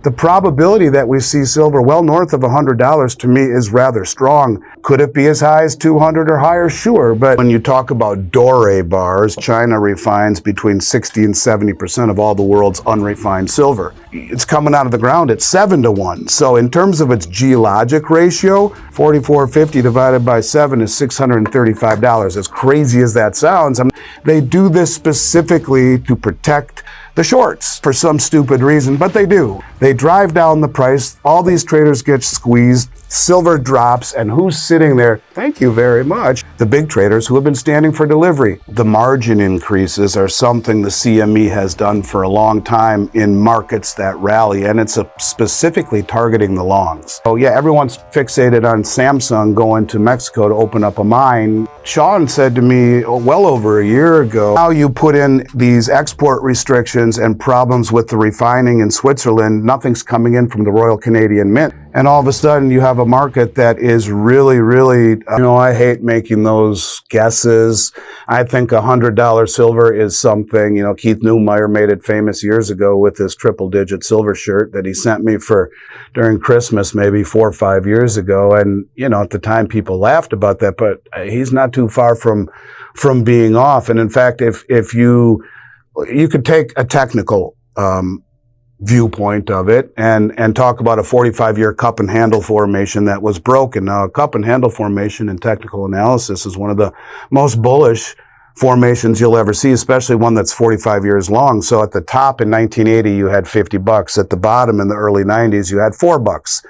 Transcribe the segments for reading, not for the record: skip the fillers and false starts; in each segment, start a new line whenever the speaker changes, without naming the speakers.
the probability that we see silver well north of $100 to me is rather strong. Could it be as high as 200 or higher? Sure. But when you talk about doré bars, China refines between 60 and 70% of all the world's unrefined silver. It's coming out of the ground at 7-to-1. So in terms of its geologic ratio, 4450 divided by 7 is $635. As crazy as that sounds, they do this specifically to protect the shorts for some stupid reason, but they do. They drive down the price. All these traders get squeezed. Silver drops, and who's sitting there? Thank you very much. The big traders who have been standing for delivery. The margin increases are something the CME has done for a long time in markets that rally, and it's specifically targeting the longs. Oh yeah, everyone's fixated on Samsung going to Mexico to open up a mine. Sean said to me well over a year ago, how you put in these export restrictions and problems with the refining in Switzerland, nothing's coming in from the Royal Canadian Mint. And all of a sudden you have a market that is really, I hate making those guesses. I think $100 silver is something, Keith Neumeyer made it famous years ago with his triple-digit silver shirt that he sent me for during Christmas maybe 4 or 5 years ago. And, at the time people laughed about that, but he's not too far from being off. And in fact, if you could take a technical, viewpoint of it and talk about a 45-year cup and handle formation that was broken. Now, a cup and handle formation in technical analysis is one of the most bullish formations you'll ever see, especially one that's 45 years long. So at the top in 1980, you had $50. At the bottom in the early 90s, you had $4.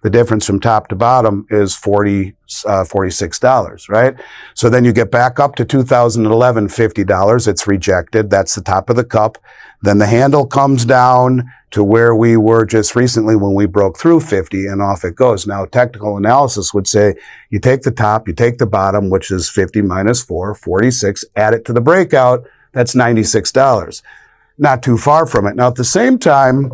The difference from top to bottom is $46, right? So then you get back up to 2011, $50. It's rejected. That's the top of the cup. Then the handle comes down to where we were just recently when we broke through 50, and off it goes. Now, technical analysis would say you take the top, you take the bottom, which is 50 minus 4, 46, add it to the breakout, that's $96. Not too far from it. Now, at the same time,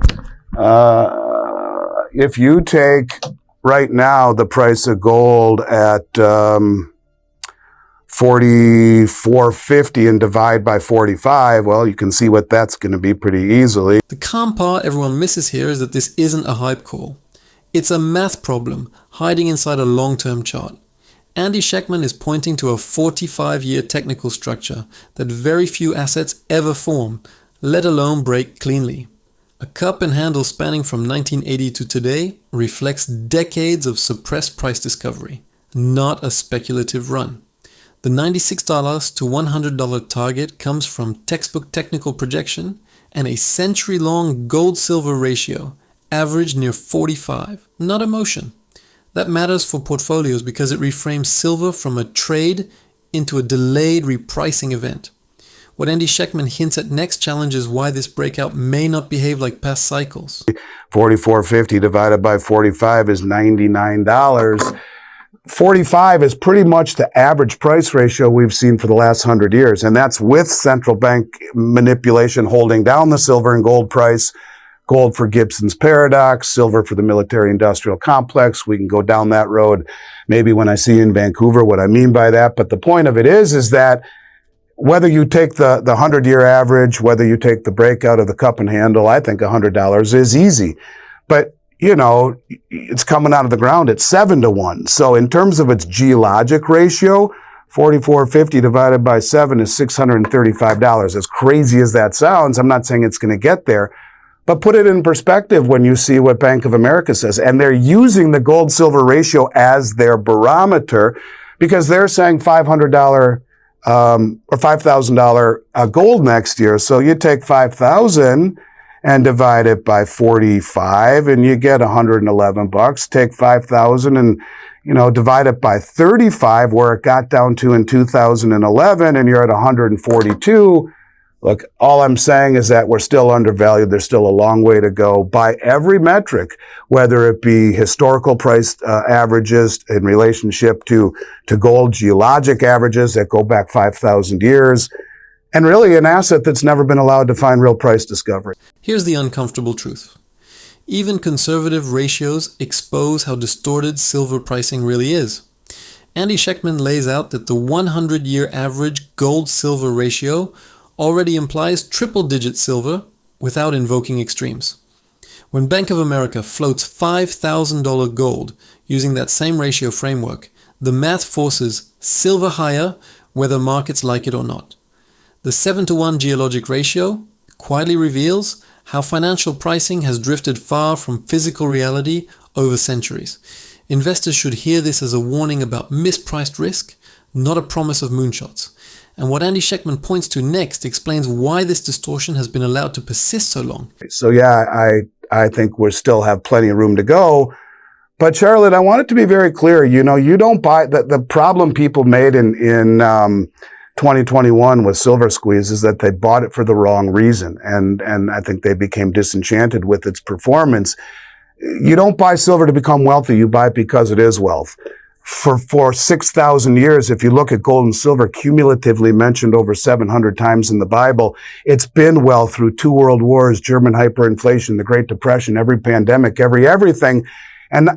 if you take right now the price of gold at 44.50 and divide by 45, well, you can see what that's going to be pretty easily.
The calm part everyone misses here is that this isn't a hype call. It's a math problem hiding inside a long-term chart. Andy Schectman is pointing to a 45-year technical structure that very few assets ever form, let alone break cleanly. A cup and handle spanning from 1980 to today reflects decades of suppressed price discovery, not a speculative run. The $96 to $100 target comes from textbook technical projection and a century-long gold-silver ratio, averaged near 45, not emotion. That matters for portfolios because it reframes silver from a trade into a delayed repricing event. What Andy Schectman hints at next challenges why this breakout may not behave like past cycles.
44.50 divided by 45 is $99. 45 is pretty much the average price ratio we've seen for the last 100 years, and that's with central bank manipulation holding down the silver and gold price. Gold for Gibson's paradox, silver for the military-industrial complex. We can go down that road maybe when I see you in Vancouver what I mean by that. But the point of it is that whether you take the 100-year average, whether you take the breakout of the cup and handle, I think $100 is easy. But it's coming out of the ground at 7-to-1. So in terms of its geologic ratio, 44.50 divided by 7 is $635. As crazy as that sounds, I'm not saying it's going to get there, but put it in perspective when you see what Bank of America says. And they're using the gold-silver ratio as their barometer because they're saying $500 or $5,000 gold next year. So you take 5,000 and divide it by 45 and you get $111. Take 5,000 and, divide it by 35 where it got down to in 2011 and you're at 142. Look, all I'm saying is that we're still undervalued. There's still a long way to go by every metric, whether it be historical price averages in relationship to gold, geologic averages that go back 5,000 years, and really an asset that's never been allowed to find real price discovery.
Here's the uncomfortable truth. Even conservative ratios expose how distorted silver pricing really is. Andy Schectman lays out that the 100-year average gold-silver ratio already implies triple-digit silver without invoking extremes. When Bank of America floats $5,000 gold using that same ratio framework, the math forces silver higher whether markets like it or not. The 7-to-1 geologic ratio quietly reveals how financial pricing has drifted far from physical reality over centuries. Investors should hear this as a warning about mispriced risk, not a promise of moonshots. And what Andy Schectman points to next explains why this distortion has been allowed to persist so long.
So yeah, I think we still have plenty of room to go. But Charlotte, I want it to be very clear, you don't buy the problem people made in 2021 with silver squeeze is that they bought it for the wrong reason. And I think they became disenchanted with its performance. You don't buy silver to become wealthy. You buy it because it is wealth. For 6,000 years, if you look at gold and silver cumulatively mentioned over 700 times in the Bible, it's been wealth through 2 world wars, German hyperinflation, the Great Depression, every pandemic, everything. And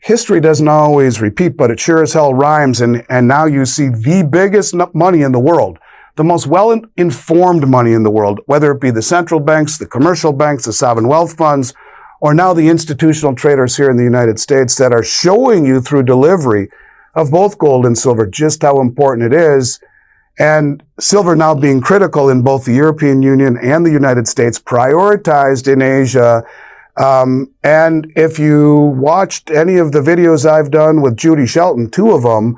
history doesn't always repeat, but it sure as hell rhymes. And now you see the biggest money in the world, the most well-informed money in the world, whether it be the central banks, the commercial banks, the sovereign wealth funds, or now the institutional traders here in the United States that are showing you through delivery of both gold and silver just how important it is. And silver now being critical in both the European Union and the United States, prioritized in Asia. And if you watched any of the videos I've done with Judy Shelton, 2 of them,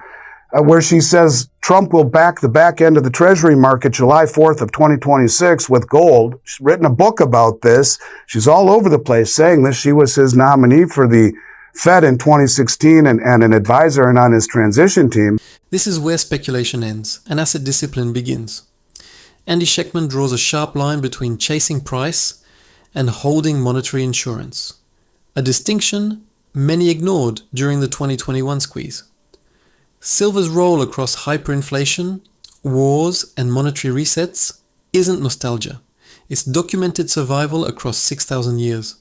where she says Trump will back the back end of the Treasury market July 4th of 2026 with gold. She's written a book about this. She's all over the place saying this. She was his nominee for the Fed in 2016 and an advisor and on his transition team.
This is where speculation ends and asset discipline begins. Andy Schectman draws a sharp line between chasing price and holding monetary insurance, a distinction many ignored during the 2021 squeeze. Silver's role across hyperinflation, wars, and monetary resets isn't nostalgia. It's documented survival across 6,000 years.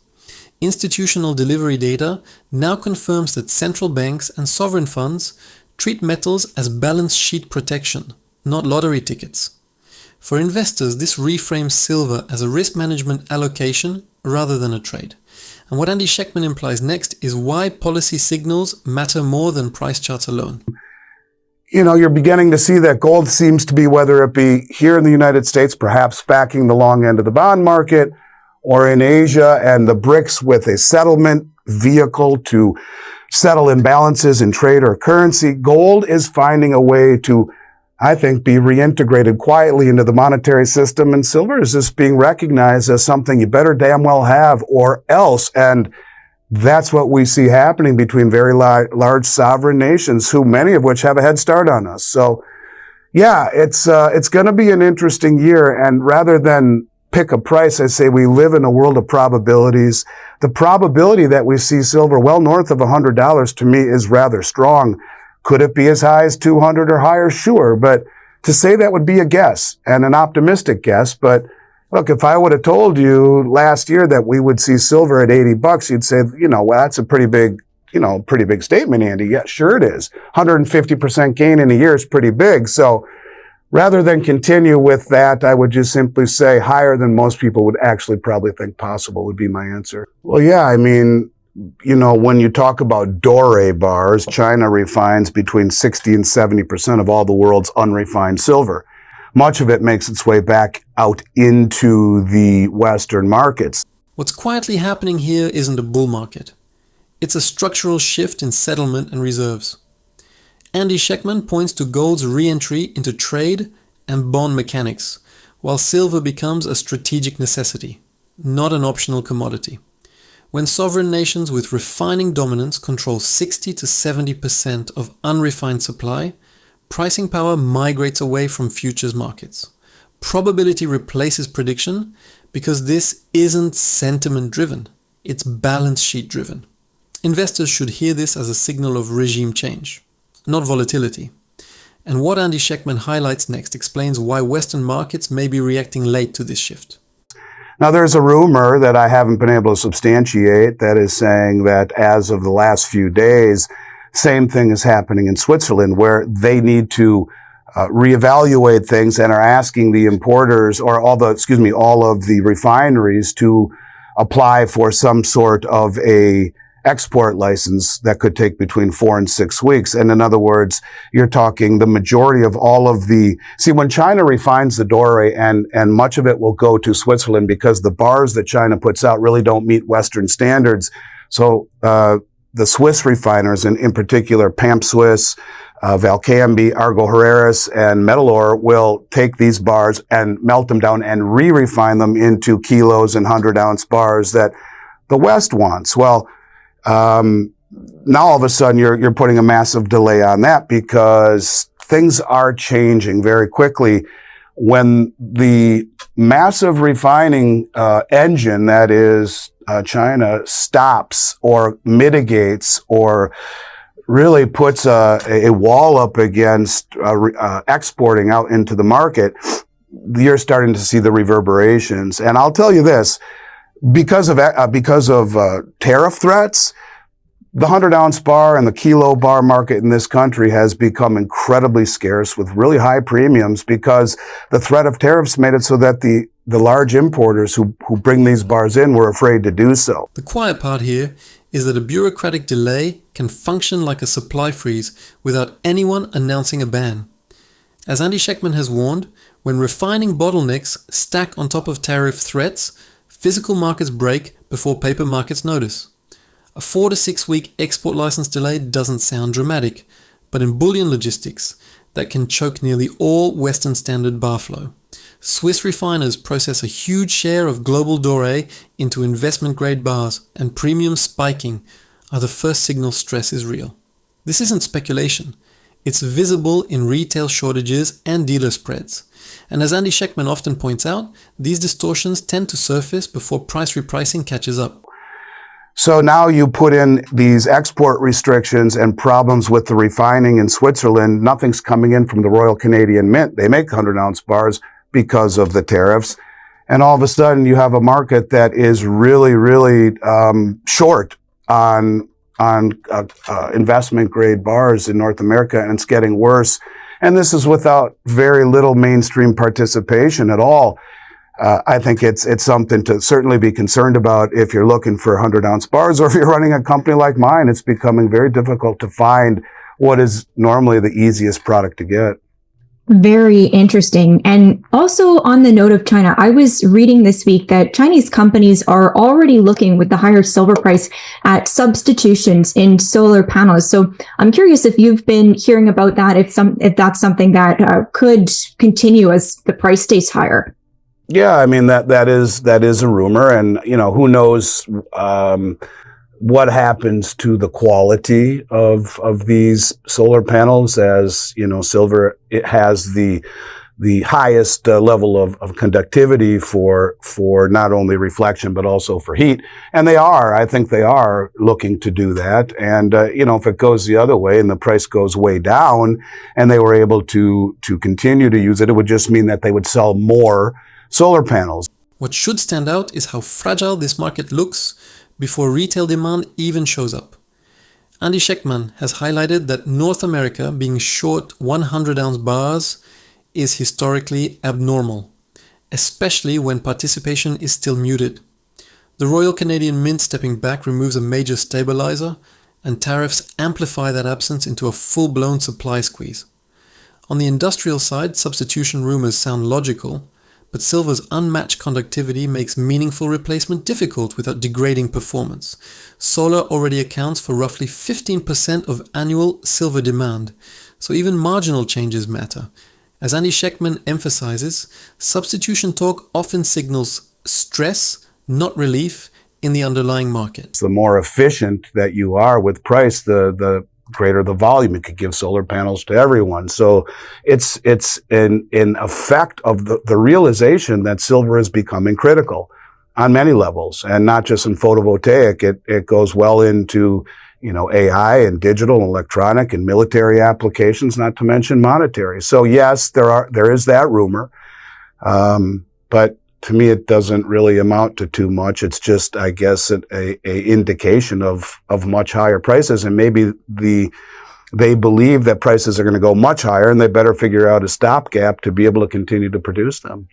Institutional delivery data now confirms that central banks and sovereign funds treat metals as balance sheet protection, not lottery tickets. For investors, this reframes silver as a risk management allocation rather than a trade. And what Andy Schectman implies next is why policy signals matter more than price charts alone.
You're beginning to see that gold seems to be, whether it be here in the United States, perhaps backing the long end of the bond market, or in Asia and the BRICS with a settlement vehicle to settle imbalances in trade or currency. Gold is finding a way to, I think, be reintegrated quietly into the monetary system, and silver is just being recognized as something you better damn well have or else. And that's what we see happening between very large sovereign nations, who many of which have a head start on us. So yeah, it's going to be an interesting year. And rather than pick a price, I say we live in a world of probabilities. The probability that we see silver well north of $100 to me is rather strong. Could it be as high as 200 or higher? Sure. But to say that would be a guess, and an optimistic guess. But look, if I would have told you last year that we would see silver at $80, you'd say, well, that's a pretty big statement, Andy. Yeah, sure it is. 150% gain in a year is pretty big. So rather than continue with that, I would just simply say higher than most people would actually probably think possible would be my answer. Well, yeah, I mean, when you talk about doré bars, China refines between 60 and 70% of all the world's unrefined silver. Much of it makes its way back out into the Western markets.
What's quietly happening here isn't a bull market. It's a structural shift in settlement and reserves. Andy Schectman points to gold's re-entry into trade and bond mechanics, while silver becomes a strategic necessity, not an optional commodity. When sovereign nations with refining dominance control 60 to 70% of unrefined supply, pricing power migrates away from futures markets. Probability replaces prediction because this isn't sentiment-driven, it's balance sheet-driven. Investors should hear this as a signal of regime change, not volatility. And what Andy Schectman highlights next explains why Western markets may be reacting late to this shift.
Now, there's a rumor that I haven't been able to substantiate that is saying that as of the last few days, same thing is happening in Switzerland, where they need to reevaluate things and are asking the importers or all of the refineries to apply for some sort of a export license that could take between 4 and 6 weeks. And in other words, you're talking the majority of all of when China refines the doré and much of it will go to Switzerland because the bars that China puts out really don't meet Western standards. So, the Swiss refiners, and in particular, Pamp Swiss, Valcambi, Argo Herreras, and Metalor will take these bars and melt them down and re-refine them into kilos and 100-ounce bars that the West wants. Well, now all of a sudden you're putting a massive delay on that because things are changing very quickly. When the massive refining engine that is China stops or mitigates or really puts a wall up against exporting out into the market, you're starting to see the reverberations. And I'll tell you this, because of tariff threats, the 100-ounce bar and the kilo bar market in this country has become incredibly scarce with really high premiums because the threat of tariffs made it so that the large importers who bring these bars in were afraid to do so.
The quiet part here is that a bureaucratic delay can function like a supply freeze without anyone announcing a ban. As Andy Schectman has warned, when refining bottlenecks stack on top of tariff threats, physical markets break before paper markets notice. A 4 to 6 week export license delay doesn't sound dramatic, but in bullion logistics, that can choke nearly all Western standard bar flow. Swiss refiners process a huge share of global doré into investment-grade bars, and premiums spiking are the first signal stress is real. This isn't speculation. It's visible in retail shortages and dealer spreads. And as Andy Schectman often points out, these distortions tend to surface before price repricing catches up.
So now you put in these export restrictions and problems with the refining in Switzerland. Nothing's coming in from the Royal Canadian Mint. They make 100-ounce bars because of the tariffs. And all of a sudden you have a market that is really, really short on investment grade bars in North America, and it's getting worse. And this is without very little mainstream participation at all. I think it's something to certainly be concerned about if you're looking for 100-ounce bars, or if you're running a company like mine. It's becoming very difficult to find what is normally the easiest product to get.
Very interesting. And also on the note of China, I was reading this week that Chinese companies are already looking with the higher silver price at substitutions in solar panels. So I'm curious if you've been hearing about that, if that's something that could continue as the price stays higher.
Yeah, I mean, that is a rumor, and who knows what happens to the quality of these solar panels. As silver, it has the highest level of conductivity for not only reflection but also for heat, and I think they are looking to do that. And if it goes the other way and the price goes way down and they were able to continue to use it, it would just mean that they would sell more solar panels.
What should stand out is how fragile this market looks before retail demand even shows up. Andy Schectman has highlighted that North America being short 100-ounce bars is historically abnormal, especially when participation is still muted. The Royal Canadian Mint stepping back removes a major stabilizer, and tariffs amplify that absence into a full-blown supply squeeze. On the industrial side, substitution rumors sound logical, but silver's unmatched conductivity makes meaningful replacement difficult without degrading performance. Solar already accounts for roughly 15% of annual silver demand, so even marginal changes matter. As Andy Schectman emphasizes, substitution talk often signals stress, not relief, in the underlying market.
The more efficient that you are with price, the greater the volume. It could give solar panels to everyone. So it's an effect of the realization that silver is becoming critical on many levels, and not just in photovoltaic. It goes well into AI and digital and electronic and military applications, not to mention monetary. So yes, there is that rumor, but to me it doesn't really amount to too much. It's just, I guess, a indication of much higher prices, and maybe the they believe that prices are going to go much higher, and they better figure out a stopgap to be able to continue to produce them.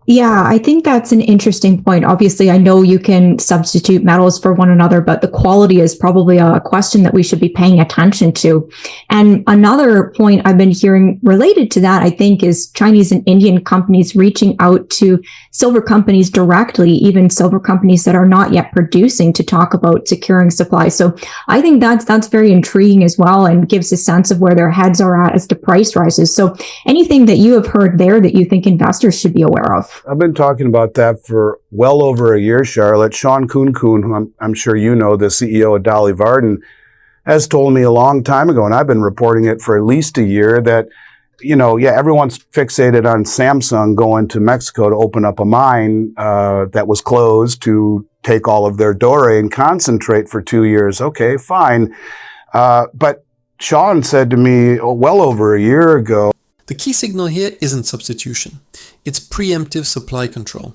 Yeah, I think that's an interesting point. Obviously, I know you can substitute metals for one another, but the quality is probably a question that we should be paying attention to. And another point I've been hearing related to that, I think, is Chinese and Indian companies reaching out to silver companies directly, even silver companies that are not yet producing, to talk about securing supply. So I think that's very intriguing as well, and gives a sense of where their heads are at as to price rises. So anything that you have heard there that you think investors should be aware of?
I've been talking about that for well over a year, Charlotte. Sean Kuhn, who I'm sure you know, the CEO of Dolly Varden, has told me a long time ago, and I've been reporting it for at least a year, that, everyone's fixated on Samsung going to Mexico to open up a mine that was closed to take all of their doré and concentrate for 2 years. Okay, fine. But Sean said to me well over a year ago,
the key signal here isn't substitution, it's preemptive supply control.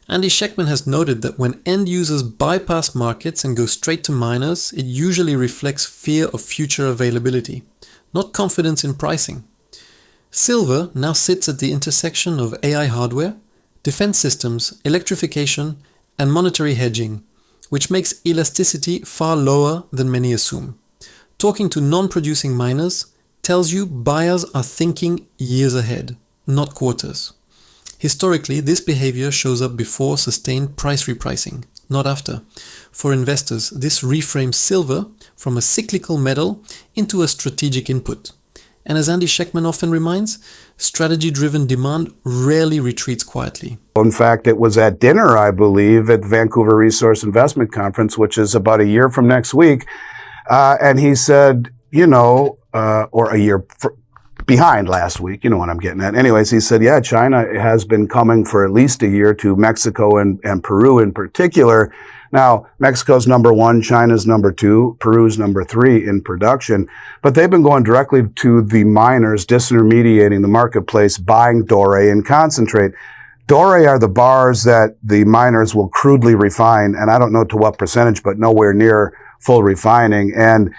Andy Schectman has noted that when end users bypass markets and go straight to miners, it usually reflects fear of future availability, not confidence in pricing. Silver now sits at the intersection of AI hardware, defense systems, electrification, and monetary hedging, which makes elasticity far lower than many assume. Talking to non-producing miners tells you buyers are thinking years ahead, not quarters. Historically, this behavior shows up before sustained price repricing, not after. For investors, this reframes silver from a cyclical metal into a strategic input. And as Andy Schectman often reminds, strategy-driven demand rarely retreats quietly.
In fact, it was at dinner, I believe, at the Vancouver Resource Investment Conference, which is about a year from next week, and he said, or a year behind last week, you know what I'm getting at. Anyways, he said, yeah, China has been coming for at least a year to Mexico and Peru in particular. Now, Mexico's number 1, China's number 2, Peru's number 3 in production, but they've been going directly to the miners, disintermediating the marketplace, buying doré and concentrate. Doré are the bars that the miners will crudely refine, and I don't know to what percentage, but nowhere near full refining. And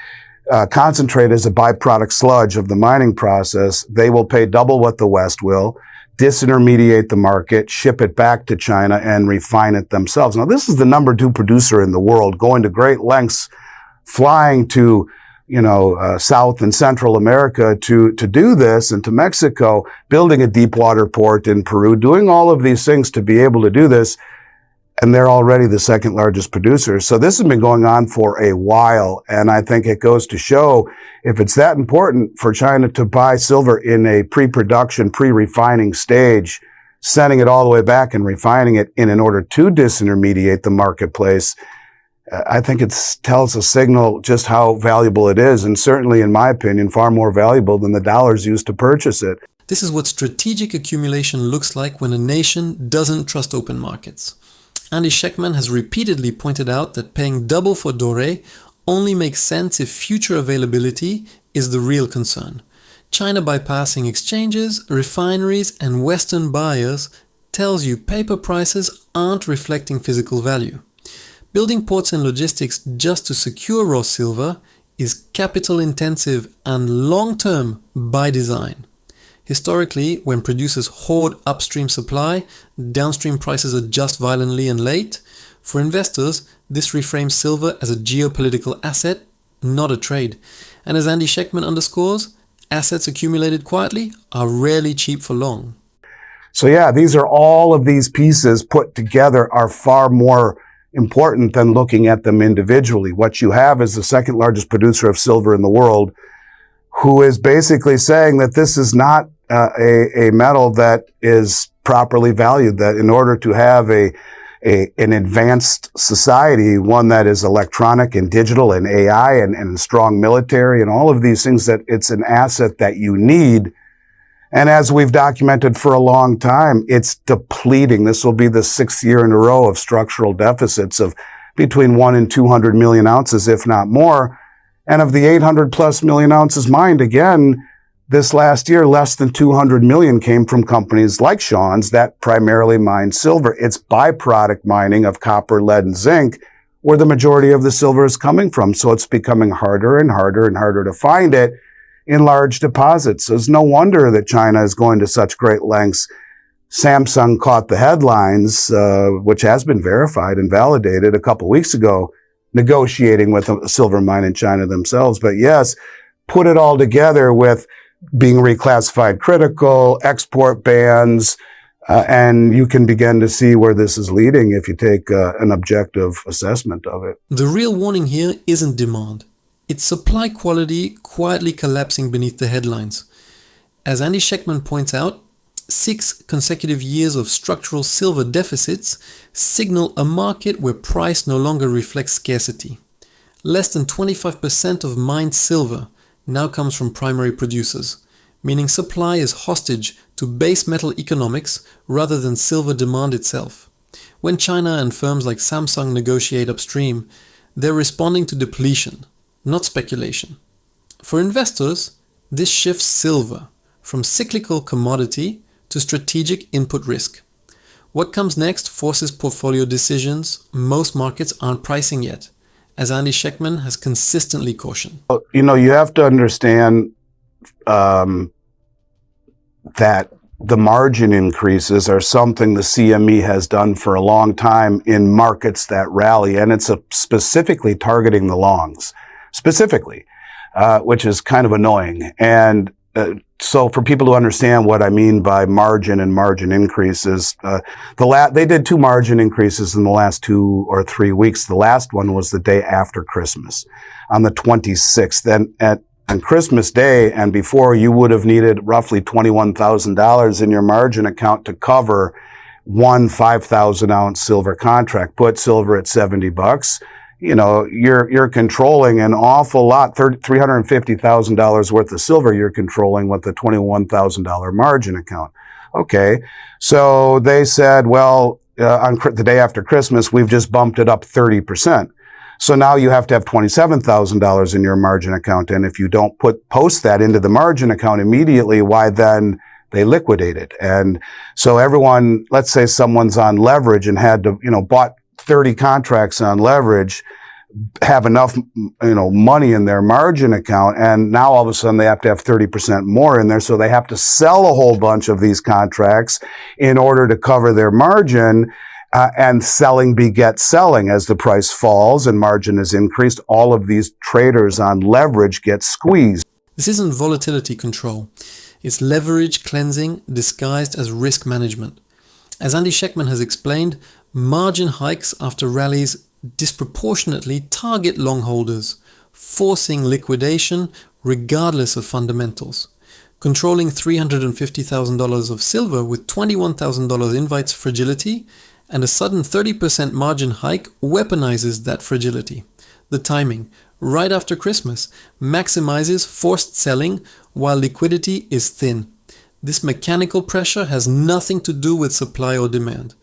concentrate is a byproduct sludge of the mining process. They will pay double what the West will, disintermediate the market, ship it back to China, and refine it themselves. Now, this is the number 2 producer in the world, going to great lengths, flying to, South and Central America to do this, and to Mexico, building a deep water port in Peru, doing all of these things to be able to do this. And they're already the second largest producer. So this has been going on for a while. And I think it goes to show, if it's that important for China to buy silver in a pre-production, pre-refining stage, sending it all the way back and refining it in order to disintermediate the marketplace, I think it tells a signal just how valuable it is. And certainly, in my opinion, far more valuable than the dollars used to purchase it.
This is what strategic accumulation looks like when a nation doesn't trust open markets. Andy Schectman has repeatedly pointed out that paying double for doré only makes sense if future availability is the real concern. China bypassing exchanges, refineries, and Western buyers tells you paper prices aren't reflecting physical value. Building ports and logistics just to secure raw silver is capital intensive and long-term by design. Historically, when producers hoard upstream supply, downstream prices adjust violently and late. For investors, this reframes silver as a geopolitical asset, not a trade. And as Andy Schectman underscores, assets accumulated quietly are rarely cheap for long.
So yeah, all of these pieces put together are far more important than looking at them individually. What you have is the second largest producer of silver in the world, who is basically saying that this is not a metal that is properly valued, that in order to have an advanced society, one that is electronic and digital and AI and strong military and all of these things, that it's an asset that you need. And as we've documented for a long time, it's depleting. This will be the 6th year in a row of structural deficits of between 1 and 200 million ounces, if not more. And of the 800 plus million ounces mined, again, this last year, less than 200 million came from companies like Sean's that primarily mine silver. It's byproduct mining of copper, lead, and zinc, where the majority of the silver is coming from. So it's becoming harder and harder and harder to find it in large deposits. So it's no wonder that China is going to such great lengths. Samsung caught the headlines, which has been verified and validated a couple weeks ago, negotiating with a silver mine in China themselves. But yes, put it all together with being reclassified critical, export bans, and you can begin to see where this is leading if you take an objective assessment of it.
The real warning here isn't demand. It's supply quality quietly collapsing beneath the headlines. As Andy Schectman points out, 6 consecutive years of structural silver deficits signal a market where price no longer reflects scarcity. Less than 25% of mined silver now comes from primary producers, meaning supply is hostage to base metal economics rather than silver demand itself. When China and firms like Samsung negotiate upstream, they're responding to depletion, not speculation. For investors, this shifts silver from cyclical commodity to strategic input risk. What comes next forces portfolio decisions most markets aren't pricing yet, as Andy Schectman has consistently cautioned.
You know, you have to understand that the margin increases are something the CME has done for a long time in markets that rally, and it's specifically targeting the longs, specifically, which is kind of annoying. And so for people to understand what I mean by margin and margin increases, they did 2 margin increases in the last 2 or 3 weeks. The last one was the day after Christmas, on the 26th. And on Christmas Day and before, you would have needed roughly $21,000 in your margin account to cover one 5,000 ounce silver contract. Put silver at $70. You know, you're controlling an awful lot, $350,000 worth of silver you're controlling with the $21,000 margin account. Okay, so they said, well, on the day after Christmas, we've just bumped it up 30%. So now you have to have $27,000 in your margin account, and if you don't post that into the margin account immediately, why then they liquidate it? And so everyone, let's say someone's on leverage and had to, bought 30 contracts on leverage, have enough, money in their margin account, and now all of a sudden they have to have 30% more in there, so they have to sell a whole bunch of these contracts in order to cover their margin, and selling begets selling. As the price falls and margin is increased, all of these traders on leverage get squeezed.
This isn't volatility control. It's leverage cleansing disguised as risk management. As Andy Schectman has explained, margin hikes after rallies disproportionately target long holders, forcing liquidation regardless of fundamentals. Controlling $350,000 of silver with $21,000 invites fragility, and a sudden 30% margin hike weaponizes that fragility. The timing, right after Christmas, maximizes forced selling while liquidity is thin. This mechanical pressure has nothing to do with supply or demand.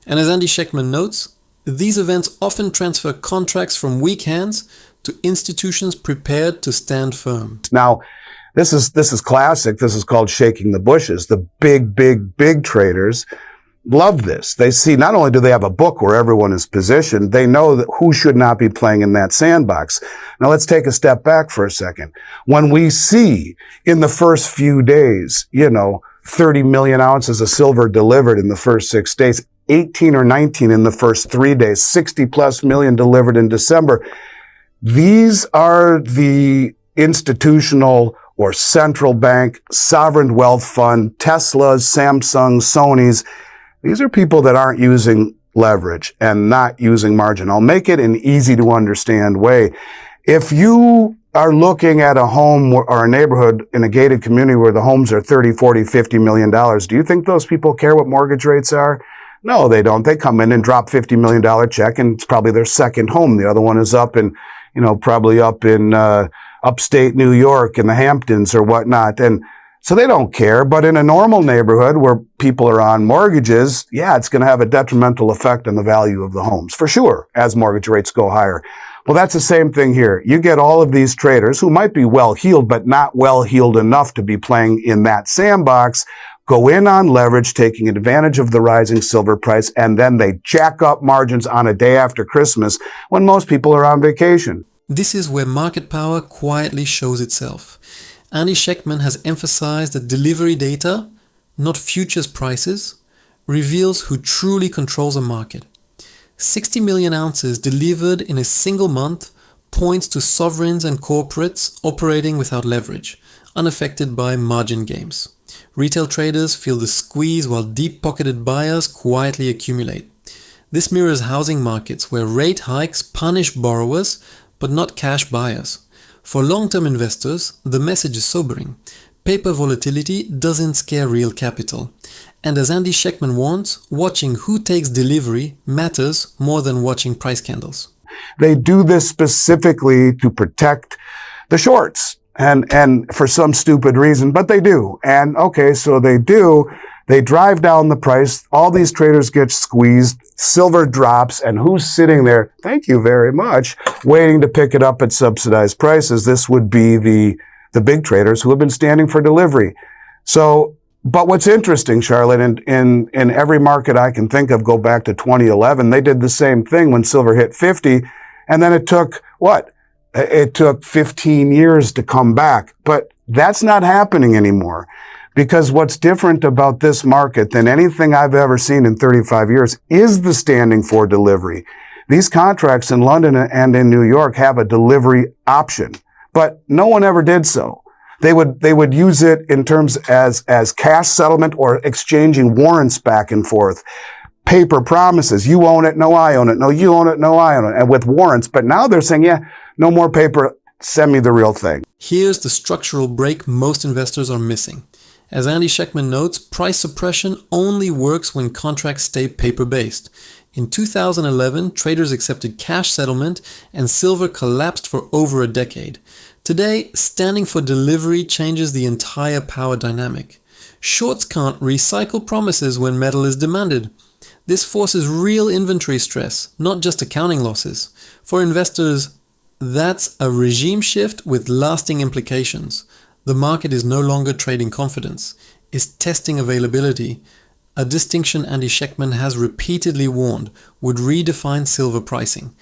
And as Andy Schectman notes, these events often transfer contracts from weak hands to institutions prepared to stand firm.
Now, this is classic. This is called shaking the bushes. The big traders love this. They see, not only do they have a book where everyone is positioned, they know that who should not be playing in that sandbox. Now let's take a step back for a second. When we see in the first few days, 30 million ounces of silver delivered in the first 6 days, 18 or 19 in the first 3 days, 60 plus million delivered in December. These are the institutional or central bank, sovereign wealth fund, Teslas, Samsungs, Sonys. These are people that aren't using leverage and not using margin. I'll make it an easy to understand way. If you are looking at a home or a neighborhood in a gated community where the homes are 30, 40, 50 million dollars, do you think those people care what mortgage rates are? No, they don't. They come in and drop $50 million check, and it's probably their second home. The other one is up in, probably up in upstate New York in the Hamptons or whatnot. And so they don't care. But in a normal neighborhood where people are on mortgages, yeah, it's going to have a detrimental effect on the value of the homes, for sure, as mortgage rates go higher. Well, that's the same thing here. You get all of these traders who might be well-heeled, but not well-heeled enough to be playing in that sandbox, go in on leverage, taking advantage of the rising silver price, and then they jack up margins on a day after Christmas when most people are on vacation.
This is where market power quietly shows itself. Andy Schectman has emphasized that delivery data, not futures prices, reveals who truly controls a market. 60 million ounces delivered in a single month points to sovereigns and corporates operating without leverage, unaffected by margin games. Retail traders feel the squeeze while deep-pocketed buyers quietly accumulate. This mirrors housing markets where rate hikes punish borrowers but not cash buyers. For long-term investors, the message is sobering. Paper volatility doesn't scare real capital. And as Andy Schectman warns, watching who takes delivery matters more than watching price candles.
They do this specifically to protect the shorts and for some stupid reason, but they do. And okay, so they do. They drive down the price. All these traders get squeezed. Silver drops. And who's sitting there? Thank you very much. Waiting to pick it up at subsidized prices. This would be the big traders who have been standing for delivery. So, but what's interesting, Charlotte, in every market I can think of, go back to 2011, they did the same thing when silver hit 50. And then it took what? It took 15 years to come back. But that's not happening anymore. Because what's different about this market than anything I've ever seen in 35 years is the standing for delivery. These contracts in London and in New York have a delivery option, but no one ever did so. They would use it in terms as cash settlement or exchanging warrants back and forth. Paper promises, you own it, no, I own it. No, you own it, no, I own it. And with warrants, but now they're saying, yeah, no more paper, send me the real thing.
Here's the structural break most investors are missing. As Andy Schectman notes, price suppression only works when contracts stay paper-based. In 2011, traders accepted cash settlement and silver collapsed for over a decade. Today, standing for delivery changes the entire power dynamic. Shorts can't recycle promises when metal is demanded. This forces real inventory stress, not just accounting losses. For investors, that's a regime shift with lasting implications. The market is no longer trading confidence, it's testing availability, a distinction Andy Schectman has repeatedly warned would redefine silver pricing.